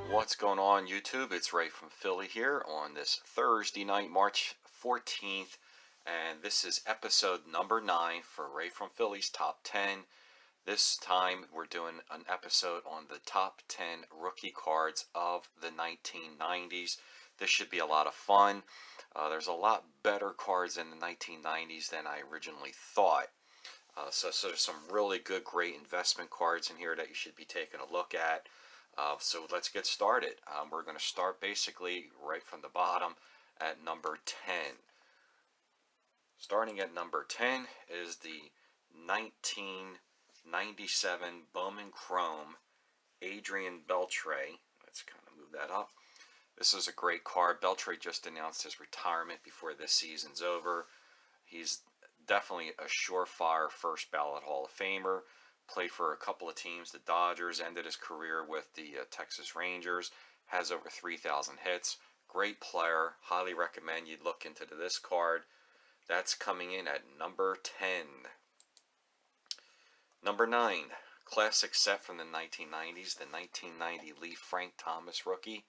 What's going on, YouTube? It's Ray from Philly here on this Thursday night, March 14th, and this is episode number 9 for Ray from Philly's Top 10. This time we're doing an episode on the top 10 rookie cards of the 1990s. This should be a lot of fun. There's a lot better cards in the 1990s than I originally thought. So there's some really good, great investment cards in here that you should be taking a look at. So let's get started. We're going to start basically right from the bottom at number 10. Starting at number 10 is the 1997 Bowman Chrome ADRIAN BELTRE. Let's kind of move that up. This is a great card. BELTRE just announced his retirement before this season's over. He's definitely a surefire first ballot Hall of Famer. Played for a couple of teams. The Dodgers, ended his career with the Texas Rangers. Has over 3,000 hits. Great player. Highly recommend you look into this card. That's coming in at number 10. Number 9. Classic set from the 1990s. The 1990 Leaf Frank Thomas rookie.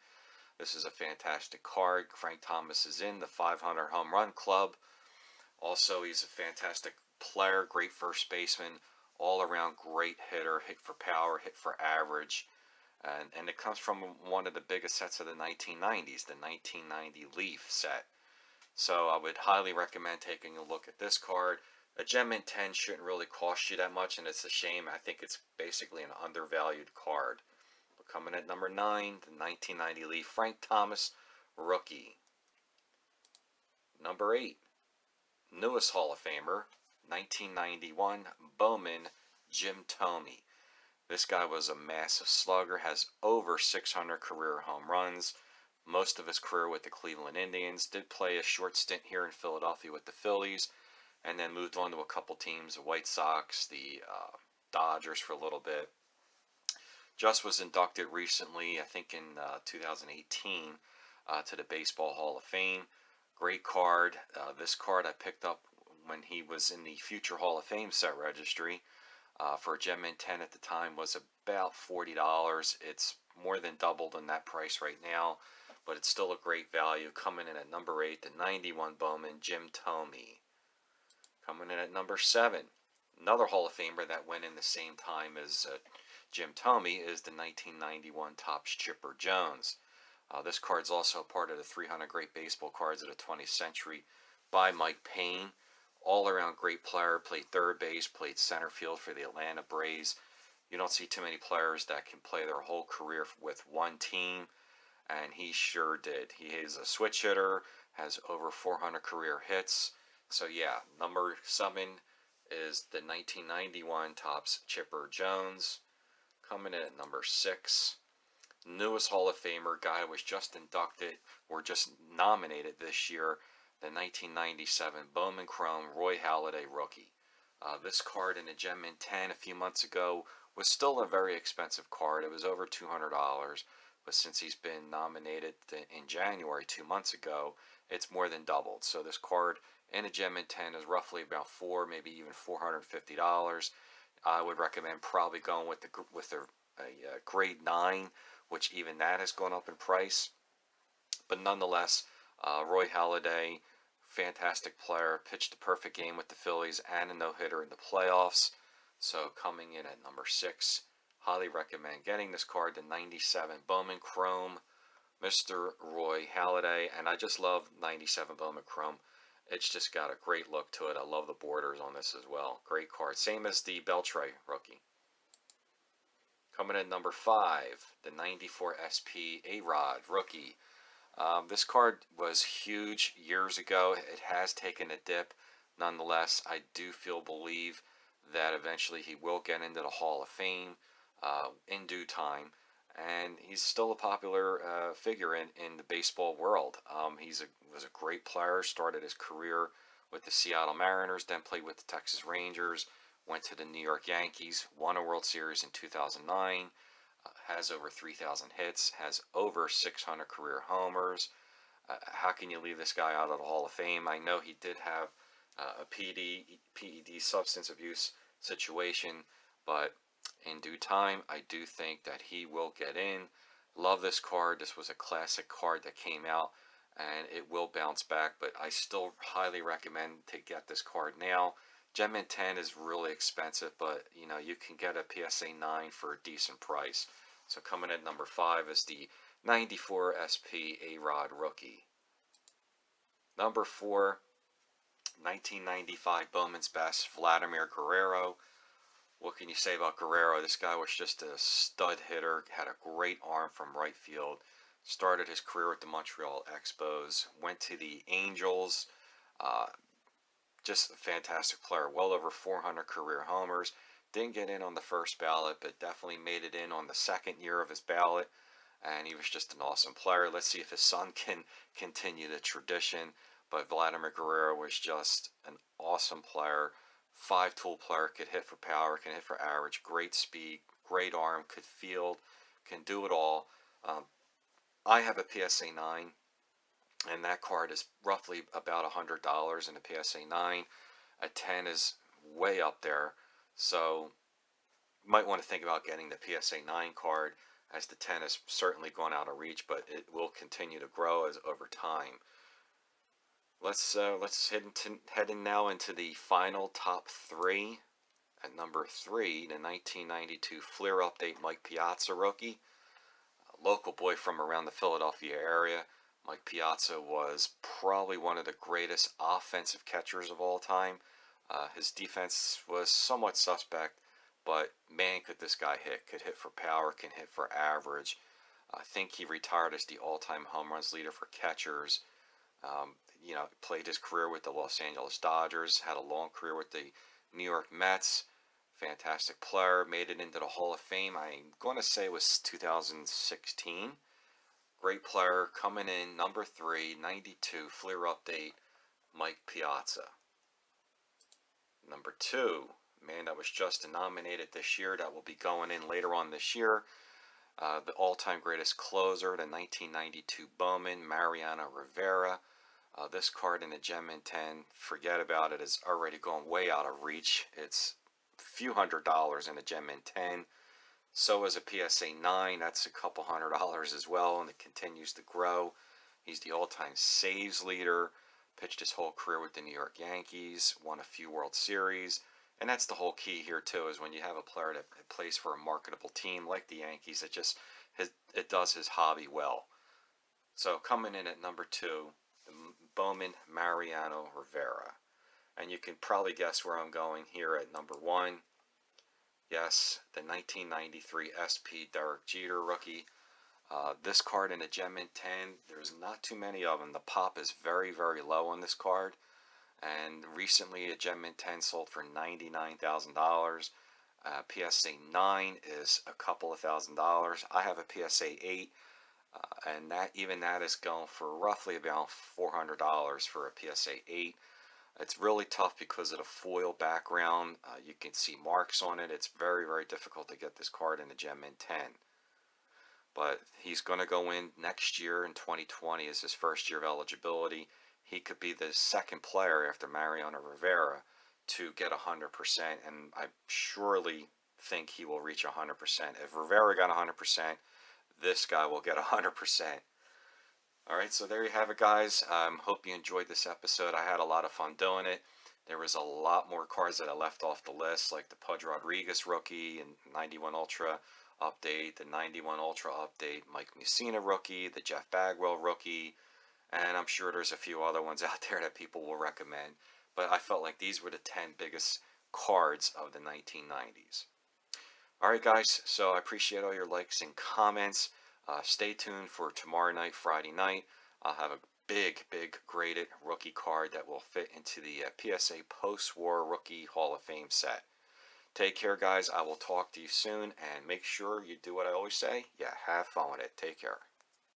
This is a fantastic card. Frank Thomas is in the 500 home run club. Also, he's a fantastic player. Great first baseman. All around great hitter, hit for power, hit for average, and it comes from one of the biggest sets of the 1990s, the 1990 Leaf set. So I would highly recommend taking a look at this card. A Gem Mint 10 shouldn't really cost you that much, and it's a shame. I think it's basically an undervalued card. But coming at number 9, the 1990 Leaf Frank Thomas rookie. Number 8, newest Hall of Famer, 1991 Bowman Jim Thome. This guy was a massive slugger, has over 600 career home runs, most of his career with the Cleveland Indians, did play a short stint here in Philadelphia with the Phillies, and then moved on to a couple teams, the White Sox, the Dodgers for a little bit. Just was inducted recently, I think in 2018, to the Baseball Hall of Fame. Great card. This card I picked up when he was in the Future Hall of Fame set registry. For a Gem Mint 10 at the time was about $40. It's more than doubled in that price right now, but it's still a great value. Coming in at number 8, the 91 Bowman Jim Thome. Coming in at number 7, another Hall of Famer that went in the same time as Jim Thome is the 1991 Topps Chipper Jones. This card's also part of the 300 Great Baseball Cards of the 20th Century by Mike Payne. All-around great player, played third base, played center field for the Atlanta Braves. You don't see too many players that can play their whole career with one team, and he sure did. He is a switch hitter, has over 400 career hits. So yeah, number 7 is the 1991 Topps Chipper Jones. Coming in at number 6, newest Hall of Famer, guy was just inducted or just nominated this year, the 1997 Bowman Chrome Roy Halladay rookie. This card in the Gem Mint 10 a few months ago was still a very expensive card. It was over $200, but since he's been nominated in January 2 months ago, it's more than doubled. So this card in a Gem Mint 10 is roughly about maybe even $450. I would recommend probably going with a grade 9, which even that has gone up in price. But nonetheless, Roy Halladay, fantastic player, pitched a perfect game with the Phillies and a no-hitter in the playoffs. So coming in at number 6, highly recommend getting this card, the 97 Bowman Chrome, Mr. Roy Halladay. And I just love 97 Bowman Chrome. It's just got a great look to it. I love the borders on this as well. Great card. Same as the Beltre rookie. Coming in number 5, the 94 SP A-Rod rookie. This card was huge years ago. It has taken a dip. Nonetheless, I do believe that eventually he will get into the Hall of Fame in due time. And he's still a popular figure in the baseball world. He was a great player, started his career with the Seattle Mariners, then played with the Texas Rangers, went to the New York Yankees, won a World Series in 2009, has over 3,000 hits, has over 600 career homers. How can you leave this guy out of the Hall of Fame? I know he did have a PED substance abuse situation, but in due time, I do think that he will get in. Love this card. This was a classic card that came out, and it will bounce back, but I still highly recommend to get this card now. Gem Mint 10 is really expensive, but you know, you can get a PSA 9 for a decent price. So coming at number 5 is the 94 SP A-Rod rookie. Number 4, 1995 Bowman's Best, Vladimir Guerrero. What can you say about Guerrero? This guy was just a stud hitter, had a great arm from right field. Started his career with the Montreal Expos, went to the Angels. Just a fantastic player, well over 400 career homers. Didn't get in on the first ballot, but definitely made it in on the second year of his ballot. And he was just an awesome player. Let's see if his son can continue the tradition. But Vladimir Guerrero was just an awesome player. 5-tool player, could hit for power, can hit for average, great speed, great arm, could field, can do it all. I have a PSA 9, and that card is roughly about $100 in a PSA 9. A 10 is way up there, so you might want to think about getting the PSA 9 card, as the 10 is certainly gone out of reach, but it will continue to grow as over time. Let's head in now into the final top 3. At number 3, the 1992 Fleer Update Mike Piazza rookie. A local boy from around the Philadelphia area. Mike Piazza was probably one of the greatest offensive catchers of all time. His defense was somewhat suspect, but man, could this guy hit. Could hit for power, can hit for average. I think he retired as the all-time home runs leader for catchers. You know, played his career with the Los Angeles Dodgers, had a long career with the New York Mets. Fantastic player, made it into the Hall of Fame. I'm going to say it was 2016. Great player, coming in number 3, 92 Fleer Update, Mike Piazza. Number 2, man that was just nominated this year, that will be going in later on this year. The all-time greatest closer, the 1992 Bowman, Mariano Rivera. This card in the Gem Mint 10, forget about it, it's already gone way out of reach. It's a few $100s in a Gem Mint 10. So is a PSA 9, that's a couple $100s as well, and it continues to grow. He's the all-time saves leader, pitched his whole career with the New York Yankees, won a few World Series. And that's the whole key here too, is when you have a player that plays for a marketable team like the Yankees, it does his hobby well. So coming in at number 2, Bowman Mariano Rivera. And you can probably guess where I'm going here at number 1. Yes, the 1993 SP Derek Jeter rookie. This card in the Gem Mint 10, there's not too many of them. The pop is very, very low on this card. And recently a Gem Mint 10 sold for $99,000. PSA 9 is a couple of $1,000s. I have a PSA 8, and that is going for roughly about $400 for a PSA 8. It's really tough because of the foil background. You can see marks on it. It's very, very difficult to get this card in the Gem Mint 10. But he's going to go in next year in 2020 as his first year of eligibility. He could be the second player after Mariano Rivera to get 100%, and I surely think he will reach 100%. If Rivera got 100%, this guy will get 100%. Alright, so there you have it, guys. Hope you enjoyed this episode. I had a lot of fun doing it. There was a lot more cards that I left off the list, like the Pudge Rodriguez rookie and 91 Ultra update, the 91 Ultra update, Mike Mussina rookie, the Jeff Bagwell rookie, and I'm sure there's a few other ones out there that people will recommend. But I felt like these were the 10 biggest cards of the 1990s. Alright guys, so I appreciate all your likes and comments. Stay tuned for tomorrow night, Friday night. I'll have a big graded rookie card that will fit into the PSA Post-War Rookie Hall of Fame set. Take care, guys. I will talk to you soon, and make sure you do what I always say. Yeah, have fun with it. Take care.